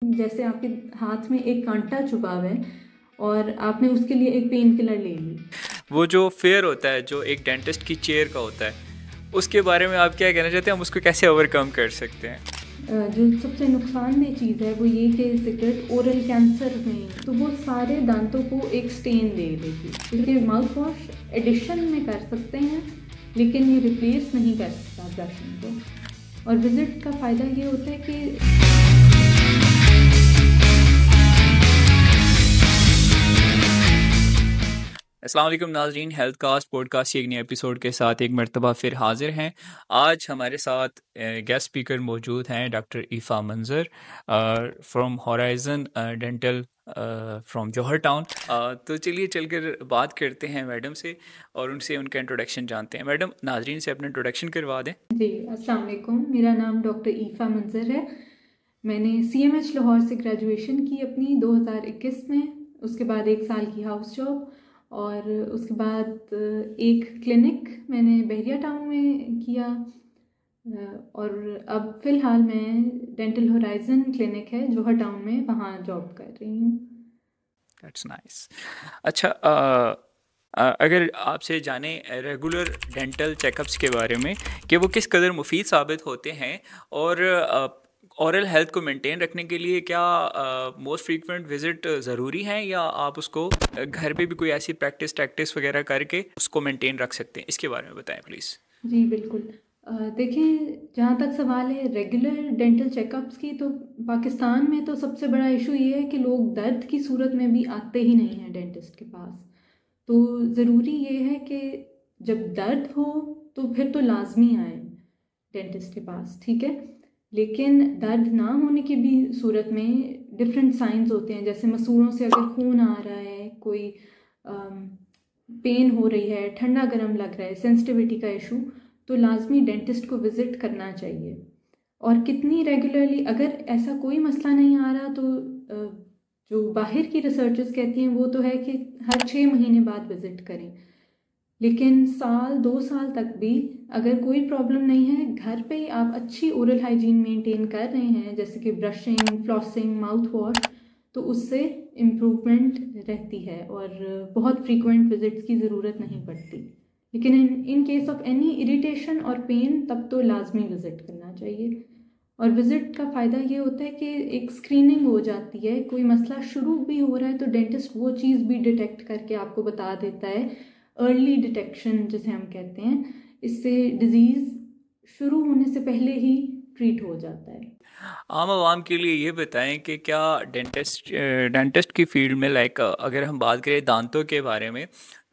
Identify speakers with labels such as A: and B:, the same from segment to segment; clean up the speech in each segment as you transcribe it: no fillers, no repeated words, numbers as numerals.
A: जैसे आपके हाथ में एक कांटा छुपा हुआ है और आपने उसके लिए एक पेन किलर ले ली।
B: वो जो फेयर होता है जो एक डेंटिस्ट की चेयर का होता है, उसके बारे में आप क्या कहना चाहते हैं? हम उसको कैसे ओवरकम कर सकते हैं?
A: जो सबसे नुकसानदेह चीज़ है वो ये कि सिगरेट ओरल कैंसर में तो वो सारे दांतों को एक स्टेन दे देगी। क्योंकि माउथ वॉश एडिशन में कर सकते हैं लेकिन ये रिप्लेस नहीं कर सकता ब्रशिंग को। और विजिट का फ़ायदा ये होता है कि
B: अस्सलाम वालेकुम नाज़रीन, हेल्थ कास्ट पॉडकास्ट के एक नए एपिसोड के साथ एक मरतबा फिर हाजिर हैं। आज हमारे साथ गेस्ट स्पीकर मौजूद हैं doctor Ifa Manzar from horizon dental from Johar town. तो चलिए चलकर बात करते हैं मैडम से और उनसे उनका इंट्रोडक्शन जानते हैं। मैडम, नाज़रीन से अपना इंट्रोडक्शन करवा दें।
A: जी अस्सलाम वालेकुम, मेरा नाम डॉक्टर ईफ़ा मंज़र है। मैंने CMH लाहौर से ग्रेजुएशन की अपनी 2021 में। उसके बाद 1 साल की हाउस जॉब और उसके बाद एक क्लिनिक मैंने बहरिया टाउन में किया। और अब फ़िलहाल मैं डेंटल होराइज़न क्लिनिक है जौहर टाउन में, वहाँ जॉब कर रही हूँ।
B: That's nice. अच्छा, अगर आपसे जाने रेगुलर डेंटल चेकअप्स के बारे में कि वो किस कदर मुफीद साबित होते हैं और ओरल हेल्थ को मेंटेन रखने के लिए क्या मोस्ट फ्रीक्वेंट विजिट ज़रूरी है, या आप उसको घर पे भी कोई ऐसी प्रैक्टिस वगैरह करके उसको मेंटेन रख सकते हैं? इसके बारे में बताएं प्लीज़।
A: जी बिल्कुल। देखिए, जहाँ तक सवाल है रेगुलर डेंटल चेकअप्स की, तो पाकिस्तान में तो सबसे बड़ा इशू ये है कि लोग दर्द की सूरत में भी आते ही नहीं हैं डेंटिस्ट के पास। तो ज़रूरी ये है कि जब दर्द हो तो फिर तो लाजमी आए डेंटिस्ट के पास, ठीक है। लेकिन दर्द ना होने की भी सूरत में डिफरेंट साइंस होते हैं, जैसे मसूड़ों से अगर खून आ रहा है, कोई पेन हो रही है, ठंडा गर्म लग रहा है, सेंसिटिविटी का इशू, तो लाजमी डेंटिस्ट को विज़िट करना चाहिए। और कितनी रेगुलरली, अगर ऐसा कोई मसला नहीं आ रहा तो जो बाहर की रिसर्चेस कहती हैं वो तो है कि हर 6 महीने बाद विज़िट करें। लेकिन साल 2 साल तक भी अगर कोई प्रॉब्लम नहीं है, घर पे ही आप अच्छी ओरल हाइजीन मेंटेन कर रहे हैं, जैसे कि ब्रशिंग, फ्लॉसिंग, माउथ वॉश, तो उससे इम्प्रूवमेंट रहती है और बहुत फ्रीक्वेंट विजिट्स की ज़रूरत नहीं पड़ती। लेकिन in case of any irritation और पेन, तब तो लाजमी विज़िट करना चाहिए। और विज़िट का फ़ायदा ये होता है कि एक स्क्रीनिंग हो जाती है। कोई मसला शुरू भी हो रहा है तो डेंटिस्ट वो चीज़ भी डिटेक्ट करके आपको बता देता है। अर्ली डिटेक्शन जिसे हम कहते हैं, इससे डिज़ीज़ शुरू होने से पहले ही ट्रीट हो जाता है।
B: आम आवाम के लिए ये बताएं कि क्या डेंटिस्ट की फील्ड में, लाइक अगर हम बात करें दांतों के बारे में,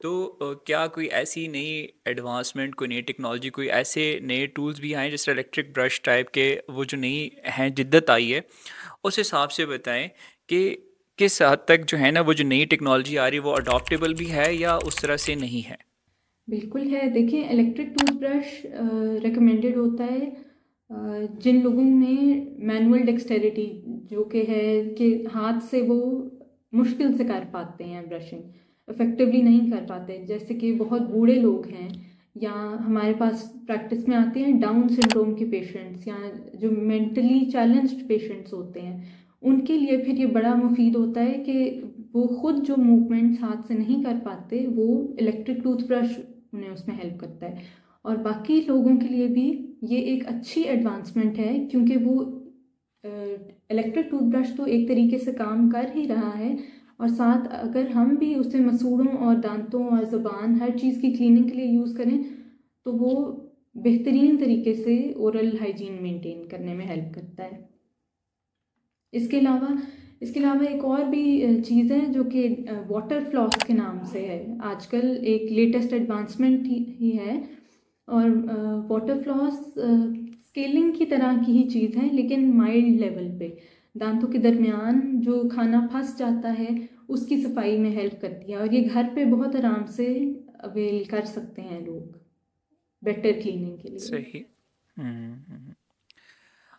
B: तो क्या कोई ऐसी नई एडवांसमेंट, कोई नई टेक्नोलॉजी, कोई ऐसे नए टूल्स भी आए जैसे इलेक्ट्रिक ब्रश टाइप के, वो जो नई हैं जिद्दत आई है, उस हिसाब से बताएं कि किस हद तक जो है ना वो जो नई टेक्नोलॉजी आ रही है वो अडॉप्टेबल भी है या उस तरह से नहीं है?
A: बिल्कुल है। देखिए, इलेक्ट्रिक टूथब्रश रिकमेंडेड होता है जिन लोगों में मैनुअल डेक्सटेरिटी, जो कि है कि हाथ से वो मुश्किल से कर पाते हैं ब्रशिंग, इफ़ेक्टिवली नहीं कर पाते, जैसे कि बहुत बूढ़े लोग हैं, या हमारे पास प्रैक्टिस में आते हैं डाउन सिंड्रोम के पेशेंट्स, या जो मेंटली चैलेंज्ड पेशेंट्स होते हैं, उनके लिए फिर ये बड़ा मुफीद होता है कि वो खुद जो मूवमेंट्स हाथ से नहीं कर पाते, वो इलेक्ट्रिक टूथब्रश उन्हें उसमें हेल्प करता है। और बाकी लोगों के लिए भी ये एक अच्छी एडवांसमेंट है, क्योंकि वो इलेक्ट्रिक टूथब्रश तो एक तरीके से काम कर ही रहा है, और साथ अगर हम भी उसे मसूड़ों और दांतों और ज़ुबान हर चीज़ की क्लीनिंग के लिए यूज़ करें, तो वो बेहतरीन तरीके से ओरल हाइजीन मेंटेन करने में हेल्प करता है। इसके अलावा एक और भी चीज़ है जो कि वाटर फ्लॉस के नाम से है। आजकल एक लेटेस्ट एडवांसमेंट ही है। और वाटर फ्लॉस स्केलिंग की तरह की ही चीज़ है, लेकिन माइल्ड लेवल पे। दांतों के दरमियान जो खाना फंस जाता है उसकी सफाई में हेल्प करती है, और ये घर पे बहुत आराम से अवेल कर सकते हैं लोग बेटर क्लीनिंग के लिए।
B: सही।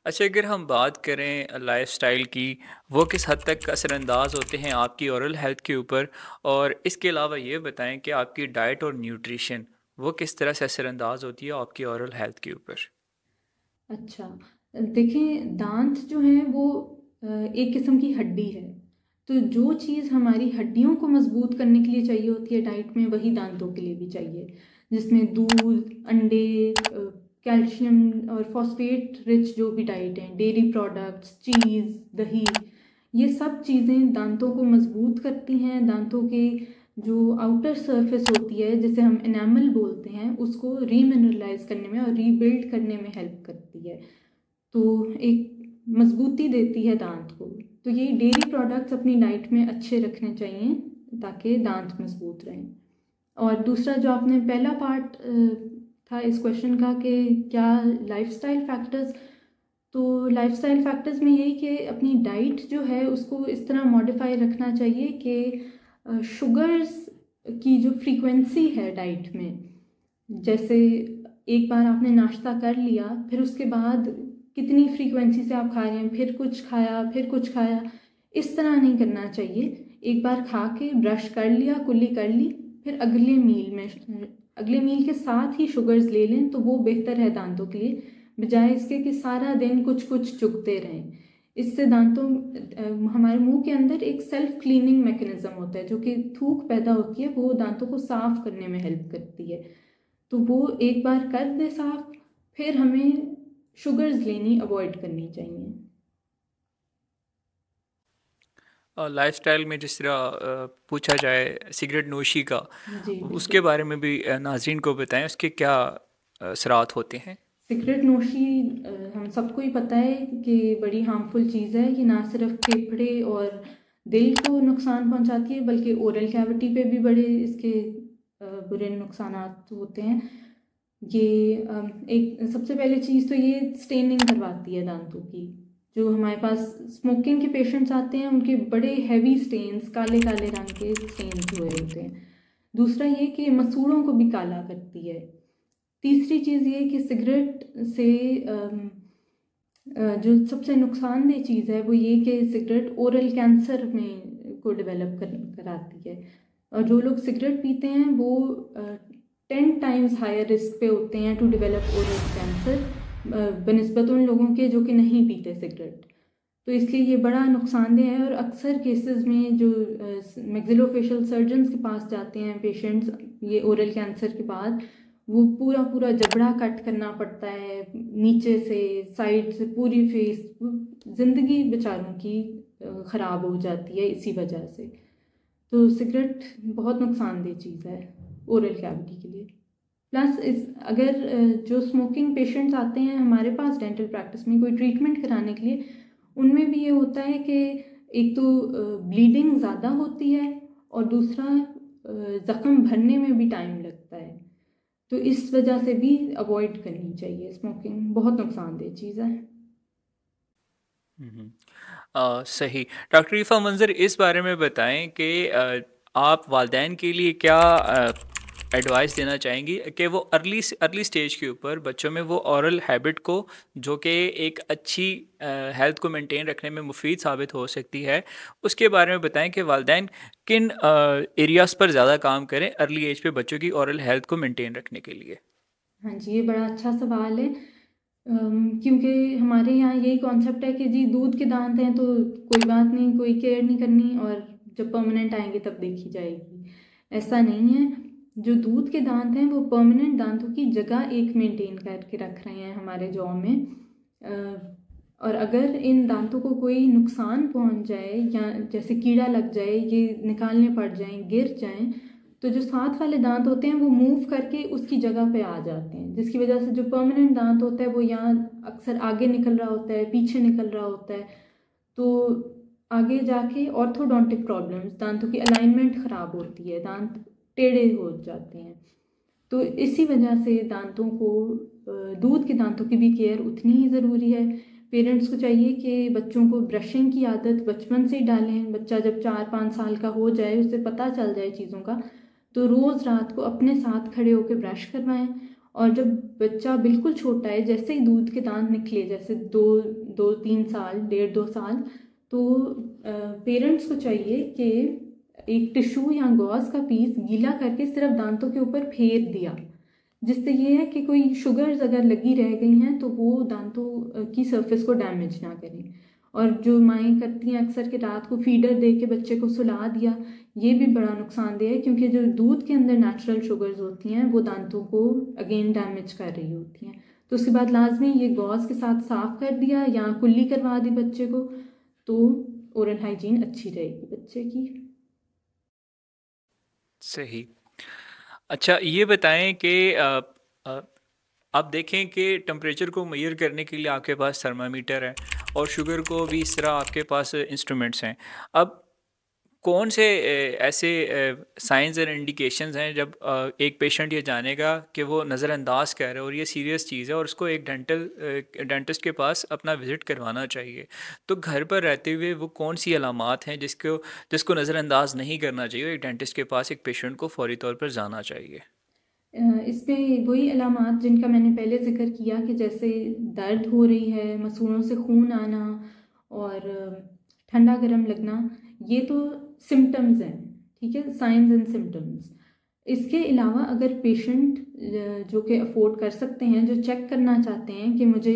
B: अच्छा, अगर हम बात करें लाइफस्टाइल की, वो किस हद तक असरअंदाज होते हैं आपकी ओरल हेल्थ के ऊपर? और इसके अलावा ये बताएं कि आपकी डाइट और न्यूट्रिशन वो किस तरह से असरअंदाज होती है आपकी ओरल हेल्थ के ऊपर?
A: अच्छा, देखिए, दांत जो हैं वो एक किस्म की हड्डी है। तो जो चीज़ हमारी हड्डियों को मजबूत करने के लिए चाहिए होती है डाइट में, वही दांतों के लिए भी चाहिए, जिसमें दूध, अंडे, कैल्शियम और फॉस्फेट रिच जो भी डाइट है, डेयरी प्रोडक्ट्स, चीज़, दही, ये सब चीज़ें दांतों को मजबूत करती हैं। दांतों के जो आउटर सरफेस होती है, जिसे हम एनामल बोलते हैं, उसको रीमिनरलाइज करने में और रीबिल्ड करने में हेल्प करती है। तो एक मजबूती देती है दांत को। तो ये डेयरी प्रोडक्ट्स अपनी डाइट में अच्छे रखने चाहिए ताकि दांत मजबूत रहें। और दूसरा जो आपने पहला पार्ट था इस क्वेश्चन का कि क्या लाइफस्टाइल फैक्टर्स, तो लाइफस्टाइल फैक्टर्स में यही कि अपनी डाइट जो है उसको इस तरह मॉडिफाई रखना चाहिए कि शुगर्स की जो फ्रीक्वेंसी है डाइट में, जैसे एक बार आपने नाश्ता कर लिया, फिर उसके बाद कितनी फ्रीक्वेंसी से आप खा रहे हैं, फिर कुछ खाया, फिर कुछ खाया, इस तरह नहीं करना चाहिए। एक बार खा के ब्रश कर लिया, कुल्ली कर ली, फिर अगले मील के साथ ही शुगर्स ले लें, तो वो बेहतर है दांतों के लिए, बजाय इसके कि सारा दिन कुछ कुछ चुगते रहें। इससे दांतों हमारे मुंह के अंदर एक सेल्फ क्लीनिंग मैकेनिज्म होता है, जो कि थूक पैदा होती है, वो दांतों को साफ करने में हेल्प करती है। तो वो एक बार कर दे साफ, फिर हमें शुगर्स लेनी अवॉइड करनी चाहिए।
B: लाइफस्टाइल में जिस तरह पूछा जाए सिगरेट नोशी का,
A: जी,
B: उसके बारे में भी नाज़रीन को बताएं, उसके क्या असरात होते हैं।
A: सिगरेट नोशी हम सबको ही पता है कि बड़ी हार्मफुल चीज़ है। ये ना सिर्फ फेफड़े और दिल को नुकसान पहुंचाती है, बल्कि ओरल कैविटी पे भी बड़े इसके बुरे नुकसान होते हैं। ये एक सबसे पहले चीज़ तो ये स्टेनिंग करवाती है दांतों की। जो हमारे पास स्मोकिंग के पेशेंट्स आते हैं, उनके बड़े हैवी स्टेन्स, काले काले रंग के स्टेन्स हुए होते हैं। दूसरा ये कि मसूड़ों को भी काला करती है। तीसरी चीज़ ये कि सिगरेट से जो सबसे नुकसानदेह चीज़ है वो ये कि सिगरेट ओरल कैंसर में को डेवलप कराती है। और जो लोग सिगरेट पीते हैं वो 10 टाइम्स हायर रिस्क पे होते हैं टू डेवलप ओरल कैंसर बनिस्बत उन लोगों के जो कि नहीं पीते सिगरेट। तो इसलिए ये बड़ा नुकसानदेह है। और अक्सर केसेस में जो मैक्सिलोफेशियल सर्जन्स के पास जाते हैं पेशेंट्स ये ओरल कैंसर के बाद, वो पूरा पूरा जबड़ा कट करना पड़ता है, नीचे से, साइड से, पूरी फेस, ज़िंदगी बेचारों की ख़राब हो जाती है इसी वजह से। तो सिगरेट बहुत नुकसानदेह चीज़ है ओरल कैविटी के लिए। प्लस अगर जो स्मोकिंग पेशेंट्स आते हैं हमारे पास डेंटल प्रैक्टिस में कोई ट्रीटमेंट कराने के लिए, उनमें भी ये होता है कि एक तो ब्लीडिंग ज़्यादा होती है और दूसरा ज़ख्म भरने में भी टाइम लगता है। तो इस वजह से भी अवॉइड करनी चाहिए स्मोकिंग, बहुत नुकसानदेह चीज़ है।
B: सही। डॉक्टर रीफ़ा मंजर, इस बारे में बताएं कि आप वालिदैन के लिए क्या एडवाइस देना चाहेंगी कि वो अर्ली स्टेज के ऊपर बच्चों में वो ओरल हैबिट को, जो कि एक अच्छी हेल्थ को मेंटेन रखने में मुफीद साबित हो सकती है, उसके बारे में बताएं कि वालिदैन किन एरियाज़ पर ज़्यादा काम करें अर्ली एज पे बच्चों की ओरल हेल्थ को मेंटेन रखने के लिए।
A: हाँ जी, ये बड़ा अच्छा सवाल है। क्योंकि हमारे यहाँ यही कॉन्सेप्ट है कि जी दूध के दांत हैं तो कोई बात नहीं, कोई केयर नहीं करनी, और जब परमानेंट आएंगे तब देखी जाएगी। ऐसा नहीं है। जो दूध के दांत हैं वो परमानेंट दांतों की जगह एक मेंटेन करके रख रहे हैं हमारे जॉ में। और अगर इन दांतों को कोई नुकसान पहुंच जाए या जैसे कीड़ा लग जाए, ये निकालने पड़ जाएं, गिर जाएं, तो जो साथ वाले दांत होते हैं वो मूव करके उसकी जगह पे आ जाते हैं, जिसकी वजह से जो परमानेंट दांत होता है वो यहाँ अक्सर आगे निकल रहा होता है, पीछे निकल रहा होता है। तो आगे जाके ऑर्थोडोंटिक प्रॉब्लम्स, दांतों की अलाइनमेंट ख़राब होती है, दांत टेढ़े हो जाते हैं। तो इसी वजह से दांतों को, दूध के दांतों की भी केयर उतनी ही ज़रूरी है। पेरेंट्स को चाहिए कि बच्चों को ब्रशिंग की आदत बचपन से ही डालें। बच्चा जब 4-5 साल का हो जाए, उसे पता चल जाए चीज़ों का, तो रोज़ रात को अपने साथ खड़े होकर ब्रश करवाएं। और जब बच्चा बिल्कुल छोटा है, जैसे ही दूध के दांत निकले, जैसे 2-3 साल, 1.5-2 साल, तो पेरेंट्स को चाहिए कि एक टिश्यू या गॉज का पीस गीला करके सिर्फ दांतों के ऊपर फेर दिया, जिससे ये है कि कोई शुगर्स अगर लगी रह गई हैं तो वो दांतों की सरफेस को डैमेज ना करें। और जो माएँ करती हैं अक्सर कि रात को फीडर दे के बच्चे को सुला दिया, ये भी बड़ा नुकसानदेह है, क्योंकि जो दूध के अंदर नेचुरल शुगर्स होती हैं वो दांतों को अगेन डैमेज कर रही होती हैं। तो उसके बाद लाजमी ये गॉज़ के साथ साफ़ कर दिया या कुल्ली करवा दी बच्चे को, तो ओरल हाइजीन अच्छी रहेगी बच्चे की।
B: सही। अच्छा, ये बताएं कि अ, आप देखें कि टेम्परेचर को मेजर करने के लिए आपके पास थर्मामीटर है और शुगर को भी इस तरह आपके पास इंस्ट्रूमेंट्स हैं। अब कौन से ऐसे साइंस एंड इंडिकेशंस हैं जब एक पेशेंट ये जानेगा कि वो नज़रअंदाज कर रहा है और ये सीरियस चीज़ है और उसको एक डेंटिस्ट के पास अपना विज़िट करवाना चाहिए। तो घर पर रहते हुए वो कौन सी अलामात हैं जिसको जिसको नज़रअंदाज नहीं करना चाहिए, एक डेंटिस्ट के पास एक पेशेंट को फौरी तौर पर जाना चाहिए?
A: इसमें वही अलामात जिनका मैंने पहले ज़िक्र किया कि जैसे दर्द हो रही है, मसूड़ों से खून आना और ठंडा गर्म लगना, ये तो सिम्टम्स हैं, ठीक है, साइंस एंड सिम्टम्स। इसके अलावा अगर पेशेंट जो कि अफोर्ड कर सकते हैं, जो चेक करना चाहते हैं कि मुझे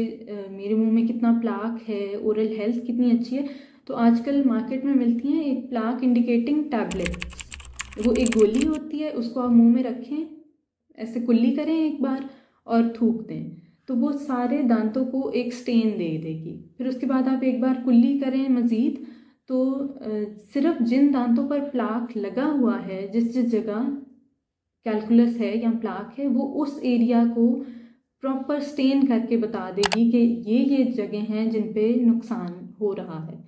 A: मेरे मुंह में कितना प्लाक है, ओरल हेल्थ कितनी अच्छी है, तो आजकल मार्केट में मिलती हैं एक प्लाक इंडिकेटिंग टैबलेट्स। वो एक गोली होती है, उसको आप मुंह में रखें, ऐसे कुल्ली करें एक बार और थूक दें, तो वो सारे दांतों को एक स्टेन दे देगी। फिर उसके बाद आप एक बार कुल्ली करें मज़ीद, तो सिर्फ जिन दांतों पर प्लाक लगा हुआ है, जिस जिस जगह कैलकुलस है या प्लाक है, वो उस एरिया को प्रॉपर स्टेन करके बता देगी कि ये जगह हैं जिन पे नुकसान हो रहा है।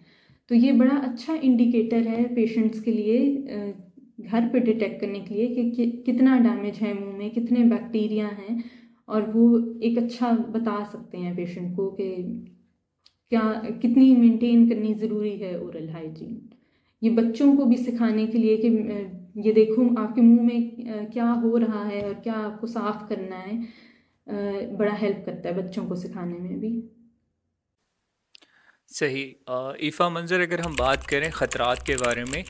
A: तो ये बड़ा अच्छा इंडिकेटर है पेशेंट्स के लिए, घर पे डिटेक्ट करने के लिए कि कितना डैमेज है मुंह में, कितने बैक्टीरिया हैं, और वो एक अच्छा बता सकते हैं पेशेंट को कि क्या कितनी मेंटेन करनी ज़रूरी है ओरल हाइजीन। ये बच्चों को भी सिखाने के लिए कि ये देखो आपके मुंह में क्या हो रहा है और क्या आपको साफ़ करना है, बड़ा हेल्प करता है बच्चों को सिखाने में भी।
B: सही। ईफ़ा मंज़र, अगर हम बात करें ख़तरात के बारे में,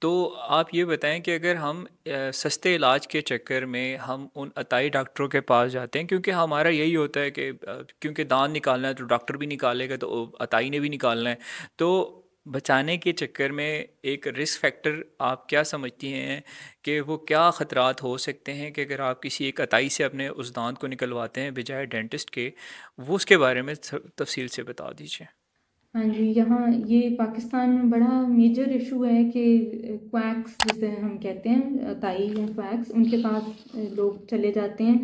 B: तो आप ये बताएं कि अगर हम सस्ते इलाज के चक्कर में हम उन अताई डॉक्टरों के पास जाते हैं, क्योंकि हमारा यही होता है कि क्योंकि दांत निकालना है तो डॉक्टर भी निकालेगा, तो अताई ने भी निकालना है, तो बचाने के चक्कर में एक रिस्क फैक्टर आप क्या समझती हैं कि वो क्या ख़तरात हो सकते हैं कि अगर आप किसी एक अताई से अपने उस दांत को निकलवाते हैं बजाय डेंटिस्ट के, वो उसके बारे में तफसील से बता दीजिए।
A: हाँ जी, यहाँ ये पाकिस्तान में बड़ा मेजर इशू है कि क्वैक्स जिसे हम कहते हैं, ताई या क्वैक्स, उनके पास लोग चले जाते हैं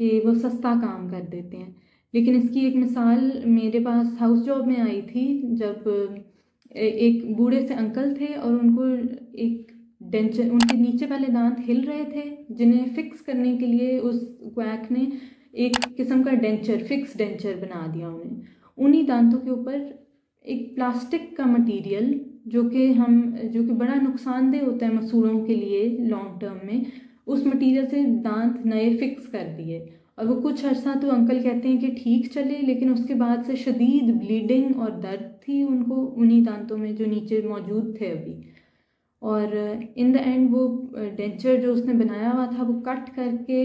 A: कि वो सस्ता काम कर देते हैं। लेकिन इसकी एक मिसाल मेरे पास हाउस जॉब में आई थी, जब एक बूढ़े से अंकल थे और उनको एक डेंचर, उनके नीचे वाले दांत हिल रहे थे, जिन्हें फिक्स करने के लिए उस क्वैक ने एक किस्म का डेंचर, फिक्स डेंचर बना दिया उन्हें। उन्हीं दांतों के ऊपर एक प्लास्टिक का मटेरियल जो कि बड़ा नुकसानदेह होता है मसूड़ों के लिए लॉन्ग टर्म में, उस मटेरियल से दांत नए फिक्स कर दिए। और वो कुछ अर्सा तो अंकल कहते हैं कि ठीक चले, लेकिन उसके बाद से शदीद ब्लीडिंग और दर्द थी उनको उन्हीं दांतों में जो नीचे मौजूद थे अभी। और इन द एंड वो डेंचर जो उसने बनाया हुआ था वो कट करके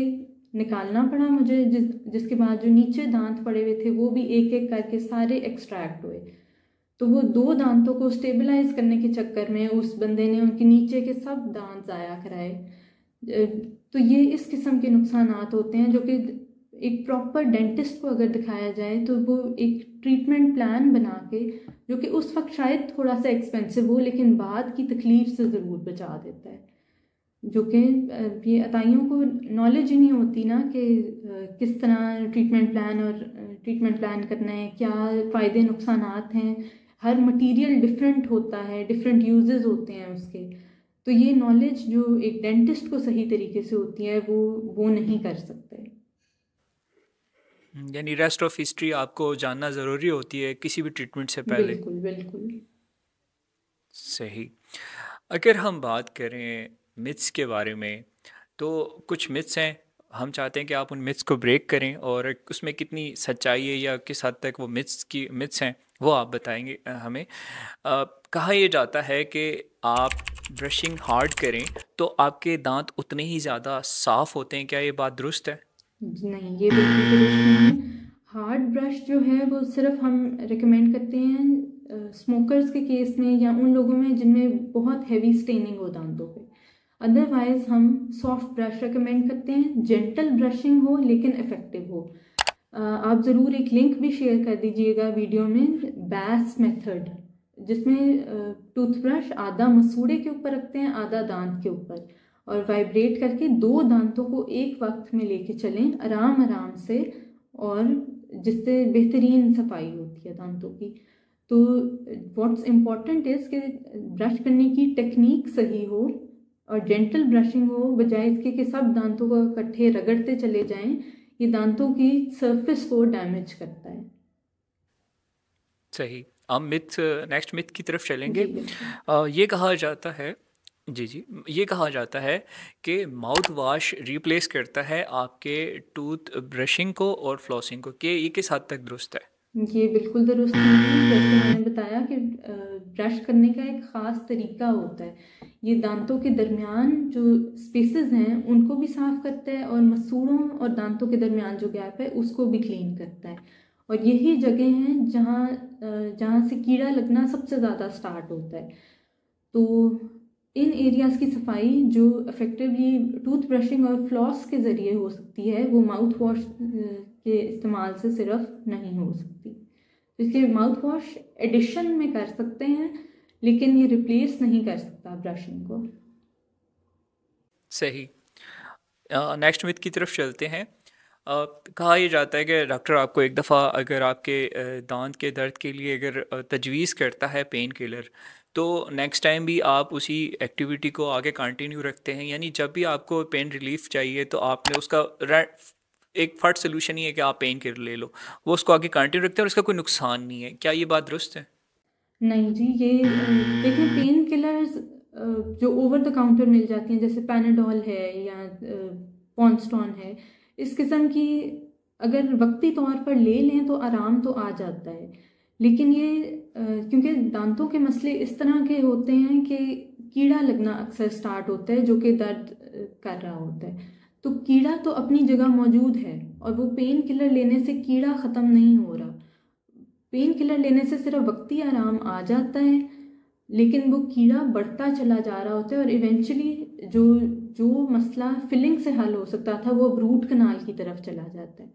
A: निकालना पड़ा मुझे, जिसके बाद जो नीचे दांत पड़े हुए थे वो भी एक एक करके सारे एक्सट्रैक्ट हुए। तो वो 2 दांतों को स्टेबलाइज करने के चक्कर में उस बंदे ने उनके नीचे के सब दांत ज़ाया कराए। तो ये इस किस्म के नुकसानात होते हैं जो कि एक प्रॉपर डेंटिस्ट को अगर दिखाया जाए तो वो एक ट्रीटमेंट प्लान बना के, जो कि उस वक्त शायद थोड़ा सा एक्सपेंसिव हो लेकिन बाद की तकलीफ से ज़रूर बचा देता है। जो कि ये अताइयों को नॉलेज ही नहीं होती ना कि किस तरह ट्रीटमेंट प्लान करना है, क्या फ़ायदे नुकसानात हैं। हर मटेरियल डिफरेंट होता है, डिफरेंट यूजेस होते हैं उसके। तो ये नॉलेज जो एक डेंटिस्ट को सही तरीके से होती है वो नहीं कर सकते।
B: यानी रेस्ट ऑफ हिस्ट्री आपको जानना ज़रूरी होती है किसी भी ट्रीटमेंट से पहले।
A: बिल्कुल बिल्कुल।
B: सही। अगर हम बात करें मिथ्स के बारे में, तो कुछ मिथ्स हैं, हम चाहते हैं कि आप उन मिथ्स को ब्रेक करें और उसमें कितनी सच्चाई है या किस हद तक वो मिथ्स हैं वो आप बताएंगे हमें। कहा यह जाता है कि आप ब्रशिंग हार्ड करें तो आपके दांत उतने ही ज़्यादा साफ़ होते हैं, क्या ये बात दुरुस्त है?
A: नहीं, ये बिल्कुल दुरुस्त नहीं है। हार्ड ब्रश जो है वो सिर्फ हम रिकमेंड करते हैं स्मोकर्स के केस में या उन लोगों में जिनमें बहुत हैवी स्टेनिंग हो दांतों पे। अदरवाइज हम सॉफ्ट ब्रश रिकमेंड करते हैं, जेंटल ब्रशिंग हो लेकिन इफ़ेक्टिव हो। आप ज़रूर एक लिंक भी शेयर कर दीजिएगा वीडियो में, बैस मेथड, जिसमें टूथब्रश आधा मसूड़े के ऊपर रखते हैं, आधा दांत के ऊपर, और वाइब्रेट करके 2 दांतों को एक वक्त में लेके चलें आराम आराम से, और जिससे बेहतरीन सफाई होती है दांतों की। तो व्हाट्स इम्पॉर्टेंट इज़ कि ब्रश करने की टेक्निक सही हो और जेंटल ब्रशिंग हो, बजाय इसके कि सब दांतों को इकट्ठे रगड़ते चले जाएं। ये दांतों की सरफेस को डैमेज करता है।
B: सही। हम नेक्स्ट मिथ की तरफ चलेंगे।
A: जी बिल्कुल।
B: ये कहा जाता है, जी जी, ये कहा जाता है कि माउथ वॉश रिप्लेस करता है आपके टूथ ब्रशिंग को और फ्लॉसिंग को, कि ये किस हद तक दुरुस्त है?
A: ये बिल्कुल दुरुस्त नहीं है। जैसे मैंने बताया कि ब्रश करने का एक ख़ास तरीका होता है। ये दांतों के दरमियान जो स्पेसेस हैं उनको भी साफ़ करता है, और मसूड़ों और दांतों के दरमियान जो गैप है उसको भी क्लीन करता है। और यही जगह हैं जहाँ से कीड़ा लगना सबसे ज़्यादा स्टार्ट होता है। तो इन एरियाज़ की सफाई जो इफ़ेक्टिवली टूथ ब्रशिंग और फ्लॉस के ज़रिए हो सकती है, वो माउथ वॉश के इस्तेमाल से सिर्फ नहीं हो सकती। तो इसलिए माउथ वॉश एडिशन में कर सकते हैं, लेकिन ये रिप्लेस नहीं कर सकता ब्रशिंग को।
B: सही। नेक्स्ट मिथ की तरफ चलते हैं। कहा यह जाता है कि डॉक्टर आपको एक दफ़ा अगर आपके दांत के दर्द के लिए अगर तजवीज़ करता है पेन किलर, तो नेक्स्ट टाइम भी आप उसी एक्टिविटी को आगे कंटिन्यू रखते हैं, यानी जब भी आपको पेन रिलीफ चाहिए तो आपने उसका एक फट सोल्यूशन ही है कि आप पेन किलर ले लो, वो उसको आगे कंटिन्यू रखते हैं और उसका कोई नुकसान नहीं है। क्या ये बात दुरुस्त है?
A: नहीं जी, ये देखिए, पेन किलर्स जो ओवर द काउंटर मिल जाती हैं, जैसे पैनाडॉल है या पॉन्स्टॉन है, इस किस्म की अगर वक्ती तौर पर ले लें तो आराम तो आ जाता है। लेकिन ये क्योंकि दांतों के मसले इस तरह के होते हैं कि कीड़ा लगना अक्सर स्टार्ट होता है जो कि दर्द कर रहा होता है। तो कीड़ा तो अपनी जगह मौजूद है, और वो पेन किलर लेने से कीड़ा ख़त्म नहीं हो रहा। पेन किलर लेने से सिर्फ वक्ती आराम आ जाता है, लेकिन वो कीड़ा बढ़ता चला जा रहा होता है, और इवेंचुअली जो जो मसला फिलिंग से हल हो सकता था वो अब रूट कनाल की तरफ चला जाता है।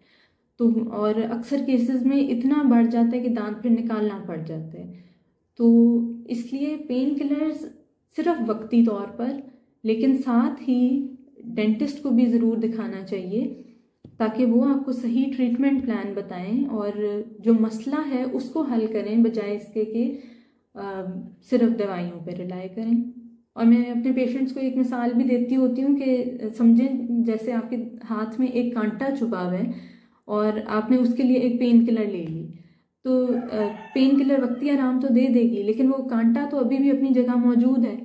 A: तो और अक्सर केसेस में इतना बढ़ जाता है कि दांत फिर निकालना पड़ जाता है। तो इसलिए पेन किलर्स सिर्फ वक्ती तौर पर, लेकिन साथ ही डेंटिस्ट को भी ज़रूर दिखाना चाहिए ताकि वो आपको सही ट्रीटमेंट प्लान बताएं और जो मसला है उसको हल करें, बजाय इसके कि सिर्फ दवाइयों पर रिलाई करें। और मैं अपने पेशेंट्स को एक मिसाल भी देती होती हूँ कि समझें जैसे आपके हाथ में एक कांटा छुपा हुआ है और आपने उसके लिए एक पेन किलर ले ली, तो पेन किलर वक्ती आराम तो दे देगी, लेकिन वो कांटा तो अभी भी अपनी जगह मौजूद है,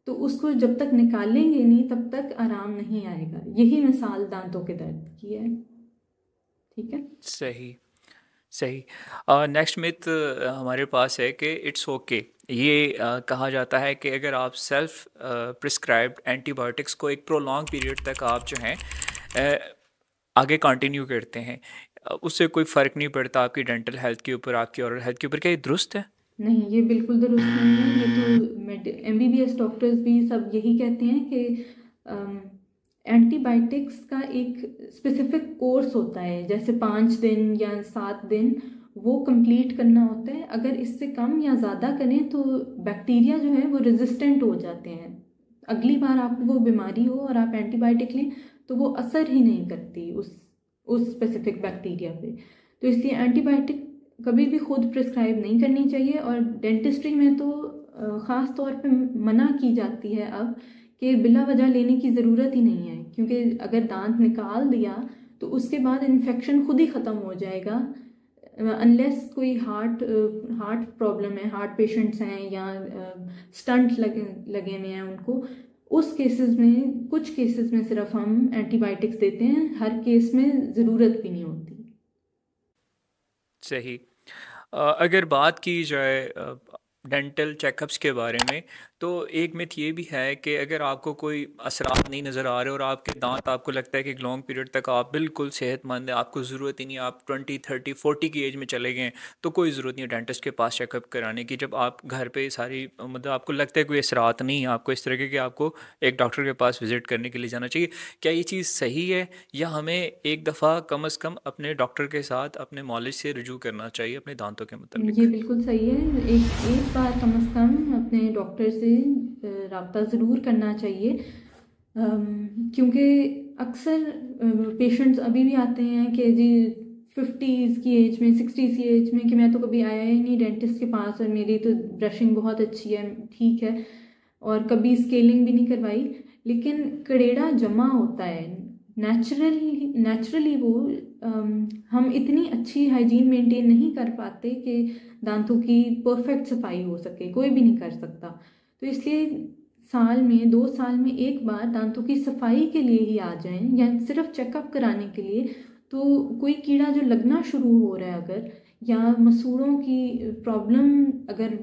A: तो उसको जब तक निकालेंगे नहीं तब तक आराम नहीं आएगा। यही मिसाल दांतों के दर्द की है। ठीक है।
B: सही सही। नेक्स्ट मिथ हमारे पास है कि इट्स ओके। ये कहा जाता है कि अगर आप सेल्फ प्रिस्क्राइब्ड एंटीबायोटिक्स को एक प्रोलॉन्ग पीरियड तक आप जो हैं आगे कंटिन्यू करते हैं, उससे कोई फ़र्क नहीं पड़ता आपकी डेंटल हेल्थ के ऊपर, आपकी ओरल हेल्थ के ऊपर। क्या ये दुरुस्त है?
A: नहीं, ये बिल्कुल दुरुस्त नहीं है। ये तो MBBS डॉक्टर्स भी सब यही कहते हैं कि एंटीबायोटिक्स का एक स्पेसिफिक कोर्स होता है, जैसे 5 दिन या 7 दिन वो कंप्लीट करना होता है। अगर इससे कम या ज़्यादा करें तो बैक्टीरिया जो है वो रेजिस्टेंट हो जाते हैं। अगली बार आपको वो बीमारी हो और आप एंटीबायोटिक लें तो वो असर ही नहीं करती उस स्पेसिफिक बैक्टीरिया पे। तो इसलिए एंटीबायोटिक कभी भी खुद प्रिस्क्राइब नहीं करनी चाहिए। और डेंटिस्ट्री में तो ख़ास तौर पे मना की जाती है अब कि बिला वजह लेने की ज़रूरत ही नहीं है, क्योंकि अगर दांत निकाल दिया तो उसके बाद इन्फेक्शन खुद ही ख़त्म हो जाएगा, अनलेस कोई हार्ट प्रॉब्लम है, हार्ट पेशेंट्स हैं या स्टंट लगे हुए हैं उनको। उस केसेस में, कुछ केसेस में सिर्फ हम एंटीबायोटिक्स देते हैं, हर केस में ज़रूरत भी नहीं होती।
B: सही। अगर बात की जाए डेंटल चेकअप्स के बारे में, तो एक मिथ ये भी है कि अगर आपको कोई असरात नहीं नज़र आ रहे और आपके दांत, आपको लगता है कि एक लॉन्ग पीरियड तक आप बिल्कुल सेहतमंद है, आपको ज़रूरत ही नहीं, आप 20 30 40 की एज में चले गए, तो कोई ज़रूरत नहीं है डेंटिस्ट के पास चेकअप कराने की। जब आप घर पे सारी मतलब आपको लगता है कोई असरात नहीं है आपको इस तरह के, आपको एक डॉक्टर के पास विज़िट करने के लिए जाना चाहिए। क्या ये चीज़ सही है, या हमें एक दफ़ा कम अज़ कम अपने डॉक्टर के साथ अपने मॉलिज से रुजू करना चाहिए अपने दांतों के
A: ये
B: मतलब?
A: बिल्कुल सही है। एक एक बार कम से कम अपने डॉक्टर से रब्ता ज़रूर करना चाहिए, क्योंकि अक्सर पेशेंट्स अभी भी आते हैं कि जी 50s की एज में, 60s की एज में, कि मैं तो कभी आया ही नहीं डेंटिस्ट के पास और मेरी तो ब्रशिंग बहुत अच्छी है, ठीक है, और कभी स्केलिंग भी नहीं करवाई, लेकिन कड़ेड़ा जमा होता है नेचुरली वो। हम इतनी अच्छी हाइजीन मेंटेन नहीं कर पाते कि दांतों की परफेक्ट सफाई हो सके, कोई भी नहीं कर सकता। तो इसलिए साल में 2 साल में एक बार दांतों की सफाई के लिए ही आ जाएं, या सिर्फ चेकअप कराने के लिए। तो कोई कीड़ा जो लगना शुरू हो रहा है अगर, या मसूड़ों की प्रॉब्लम अगर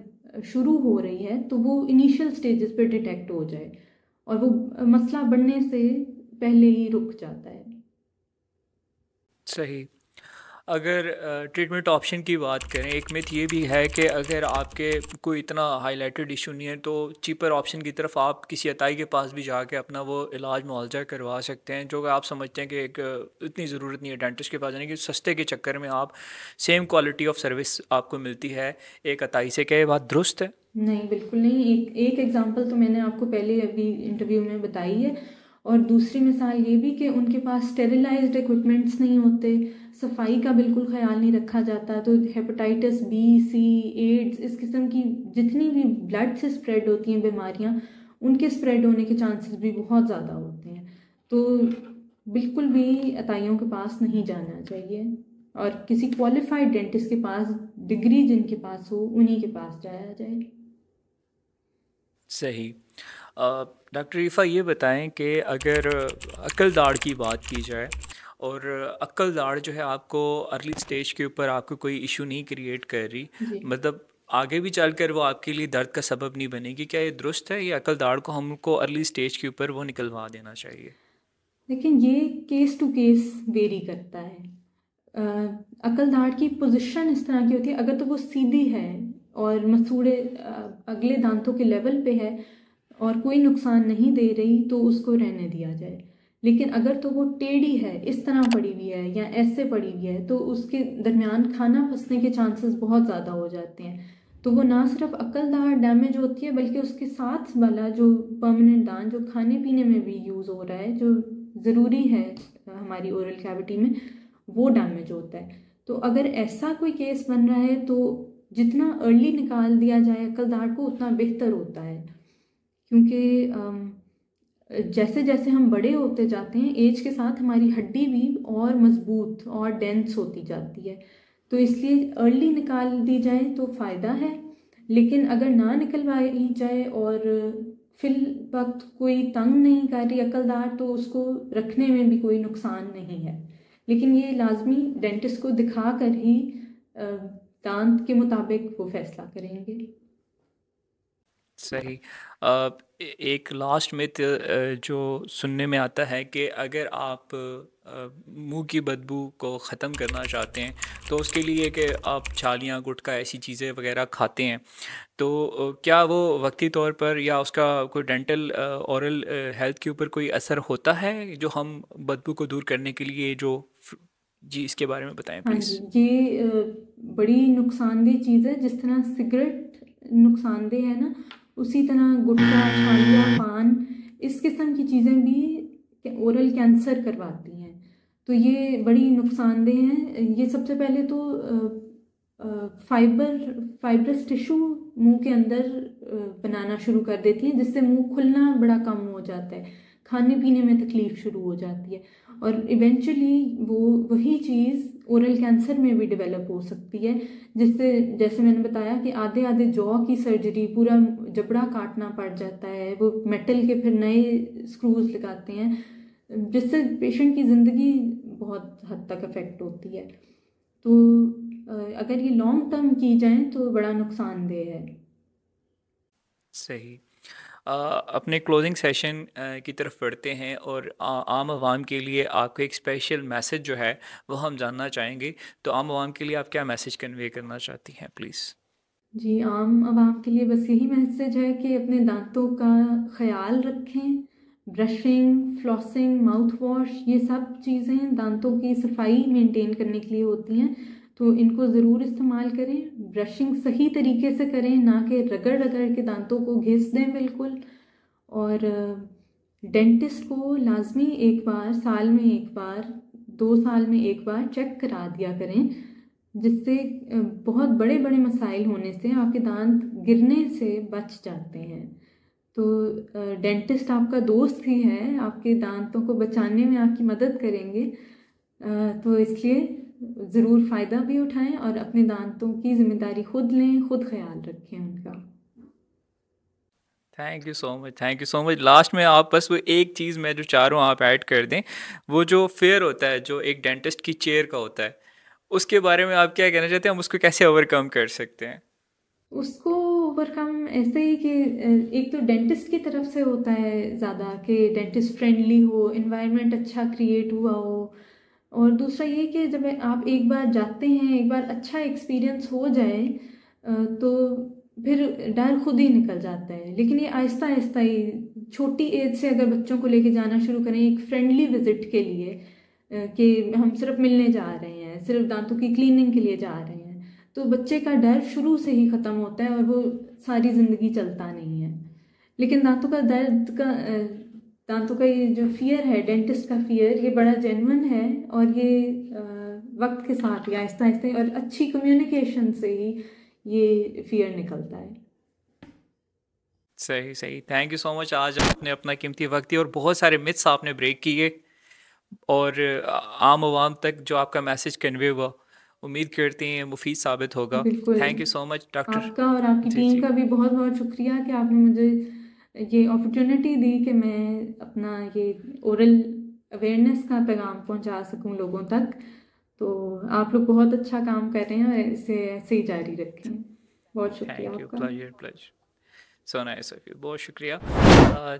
A: शुरू हो रही है, तो वो इनिशियल स्टेजेस पे डिटेक्ट हो जाए और वो मसला बढ़ने से पहले ही रुक जाता है।
B: सही। अगर ट्रीटमेंट ऑप्शन की बात करें, एक मिथ ये भी है कि अगर आपके कोई इतना हाईलाइटेड इशू नहीं है तो चीपर ऑप्शन की तरफ आप किसी अताई के पास भी जाके अपना वो इलाज मुआवजा करवा सकते हैं, जो कि आप समझते हैं कि एक इतनी ज़रूरत नहीं है डेंटिस्ट के पास जाने की, सस्ते के चक्कर में आप सेम क्वालिटी ऑफ सर्विस आपको मिलती है एक अताई से। क्या ये बात दुरुस्त है?
A: नहीं, बिल्कुल नहीं। एक एग्जांपल तो मैंने आपको पहले अभी इंटरव्यू में बताई है, और दूसरी मिसाल ये भी कि उनके पास स्टेरिलाइज्ड इक्विपमेंट्स नहीं होते, सफाई का बिल्कुल ख्याल नहीं रखा जाता, तो हेपेटाइटिस बी, सी, एड्स, इस किस्म की जितनी भी ब्लड से स्प्रेड होती हैं बीमारियां, उनके स्प्रेड होने के चांसेस भी बहुत ज़्यादा होते हैं। तो बिल्कुल भी अताइयों के पास नहीं जाना चाहिए, और किसी क्वालिफाइड डेंटिस्ट के पास, डिग्री जिनके पास हो, उन्हीं के पास जाया जाए।
B: सही। डॉक्टर रीफ़ा ये बताएं कि अगर अक्ल दाढ़ की बात की जाए, और अक्ल दाढ़ जो है आपको अर्ली स्टेज के ऊपर आपको कोई इशू नहीं क्रिएट कर रही,
A: जी,
B: मतलब आगे भी चलकर वो आपके लिए दर्द का सबब नहीं बनेगी, क्या ये दुरुस्त है, या अक्ल दाढ़ को हमको अर्ली स्टेज के ऊपर वो निकलवा देना चाहिए?
A: लेकिन ये केस टू केस वेरी करता है। अकल दाढ़ की पोजीशन इस तरह की होती है, अगर तो वो सीधी है और मसूड़े अगले दांतों के लेवल पे है और कोई नुकसान नहीं दे रही, तो उसको रहने दिया जाए। लेकिन अगर तो वो टेढ़ी है, इस तरह पड़ी हुई है या ऐसे पड़ी हुई है, तो उसके दरमियान खाना फंसने के चांसेस बहुत ज़्यादा हो जाते हैं। तो वो ना सिर्फ अकल दाढ़ डैमेज होती है, बल्कि उसके साथ वाला जो परमानेंट दांत जो खाने पीने में भी यूज़ हो रहा है, जो ज़रूरी है हमारी ओरल कैविटी में, वो डैमेज होता है। तो अगर ऐसा कोई केस बन रहा है, तो जितना अर्ली निकाल दिया जाए अकल दाढ़ को, उतना बेहतर होता है। क्योंकि जैसे जैसे हम बड़े होते जाते हैं, एज के साथ हमारी हड्डी भी और मजबूत और डेंस होती जाती है। तो इसलिए अर्ली निकाल दी जाए तो फ़ायदा है। लेकिन अगर ना निकलवाई जाए और फिल वक्त कोई तंग नहीं कर रही अकल दाढ़, तो उसको रखने में भी कोई नुकसान नहीं है। लेकिन ये लाजमी डेंटिस्ट को दिखा कर ही दांत के मुताबिक वो फैसला करेंगे।
B: सही। एक लास्ट मिथ जो सुनने में आता है कि अगर आप मुंह की बदबू को ख़त्म करना चाहते हैं, तो उसके लिए कि आप छालियाँ, गुटखा, ऐसी चीज़ें वगैरह खाते हैं, तो क्या वो वक्ती तौर पर या उसका कोई डेंटल ओरल हेल्थ के ऊपर कोई असर होता है, जो हम बदबू को दूर करने के लिए जो जी इसके बारे में बताएं
A: हाँ
B: प्लीज़।
A: जी, ये बड़ी नुकसानदेह चीज़ है। जिस तरह सिगरेट नुकसानदेह है ना, उसी तरह गुटखा, छालिया, पान, इस किस्म की चीज़ें भी ओरल कैंसर करवाती हैं। तो ये बड़ी नुकसानदेह हैं। ये सबसे पहले तो फाइब्रस टिश्यू मुंह के अंदर बनाना शुरू कर देती हैं, जिससे मुंह खुलना बड़ा कम हो जाता है, खाने पीने में तकलीफ शुरू हो जाती है, और इवेंचुअली वो वही चीज़ ओरल कैंसर में भी डेवलप हो सकती है। जिससे, जैसे मैंने बताया कि आधे आधे जॉ की सर्जरी, पूरा जबड़ा काटना पड़ जाता है, वो मेटल के फिर नए स्क्रूज लगाते हैं, जिससे पेशेंट की ज़िंदगी बहुत हद तक अफेक्ट होती है। तो अगर ये लॉन्ग टर्म की जाए तो बड़ा नुकसानदेह है।
B: सही। अपने क्लोजिंग सेशन की तरफ बढ़ते हैं और आम आवाम के लिए आपका एक स्पेशल मैसेज जो है वो हम जानना चाहेंगे। तो आम आवाम के लिए आप क्या मैसेज कन्वे करना चाहती हैं प्लीज़?
A: जी, आम आवाम के लिए बस यही मैसेज है कि अपने दांतों का ख़याल रखें। ब्रशिंग, फ्लॉसिंग, माउथ वॉश, ये सब चीज़ें दांतों की सफाई मेंटेन करने के लिए होती हैं, तो इनको ज़रूर इस्तेमाल करें। ब्रशिंग सही तरीके से करें, ना कि रगड़ रगड़ के दांतों को घिस दें बिल्कुल। और डेंटिस्ट को लाजमी एक बार साल में एक बार, 2 साल में एक बार चेक करा दिया करें, जिससे बहुत बड़े बड़े मसाइल होने से आपके दांत गिरने से बच जाते हैं। तो डेंटिस्ट आपका दोस्त ही है, आपके दांतों को बचाने में आपकी मदद करेंगे। तो इसलिए ज़रूर फ़ायदा भी उठाएं और अपने दांतों की ज़िम्मेदारी खुद लें, खुद ख्याल रखें उनका।
B: Thank you so much, thank you so much. Last में आप बस वो एक चीज़ मैं जो चाह रहा हूँ आप ऐड कर दें, वो जो फेयर होता है जो एक डेंटिस्ट की चेयर का होता है, उसके बारे में आप क्या कहना चाहते हैं? हम उसको कैसे ओवरकम कर सकते हैं?
A: उसको ओवरकम ऐसे ही कि एक तो डेंटिस्ट की तरफ से होता है ज़्यादा कि डेंटिस्ट फ्रेंडली हो, इन्वायरमेंट अच्छा क्रिएट हुआ हो। और दूसरा ये कि जब आप एक बार जाते हैं, एक बार अच्छा एक्सपीरियंस हो जाए तो फिर डर खुद ही निकल जाता है। लेकिन ये आहिस्ता आहिस्ता ही, छोटी एज से अगर बच्चों को लेके जाना शुरू करें एक फ्रेंडली विजिट के लिए, कि हम सिर्फ मिलने जा रहे हैं, सिर्फ दांतों की क्लीनिंग के लिए जा रहे हैं, तो बच्चे का डर शुरू से ही ख़त्म होता है और वो सारी ज़िंदगी चलता नहीं है। लेकिन दांतों का ये जो फियर है, डेंटिस्ट का फियर, ये बड़ा जेन्युइन है। और ये वक्त के साथ ही आहिस्ता आहिस्ता और अच्छी कम्युनिकेशन से ही ये फियर निकलता है।
B: सही सही, थैंक यू सो मच। आज आपने अपना कीमती वक्त दिया और बहुत सारे मिथ्स आपने ब्रेक किए और आम आवाम तक जो आपका मैसेज कन्वे हुआ, उम्मीद करते हैं मुफीद साबित होगा।
A: बिल्कुल।
B: Thank you so much doctor.
A: आपका और आपकी
B: जी
A: टीम
B: जी।
A: का भी बहुत बहुत शुक्रिया कि आपने मुझे ये अपॉर्चुनिटी दी कि मैं अपना ये ओरल अवेयरनेस का पैगाम पहुंचा सकूं लोगों तक। तो आप लोग बहुत अच्छा काम कर रहे हैं और इसे ऐसे ही जारी रखें। बहुत शुक्रिया
B: थैंक यू,
A: आपका।
B: Pleasure pleasure. So nice of you, बहुत शुक्रिया।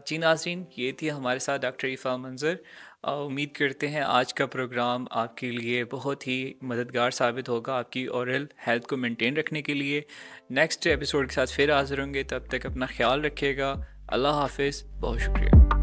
B: जी नाज़रीन, ये थी हमारे साथ डॉक्टर ईफ़ा मंज़र। उम्मीद करते हैं आज का प्रोग्राम आपके लिए बहुत ही मददगार साबित होगा आपकी ओरल हेल्थ को मेंटेन रखने के लिए। नेक्स्ट एपिसोड के साथ फिर हाज़िर होंगे, तब तक अपना ख्याल रखिएगा। अल्लाह हाफिज़, बहुत शुक्रिया।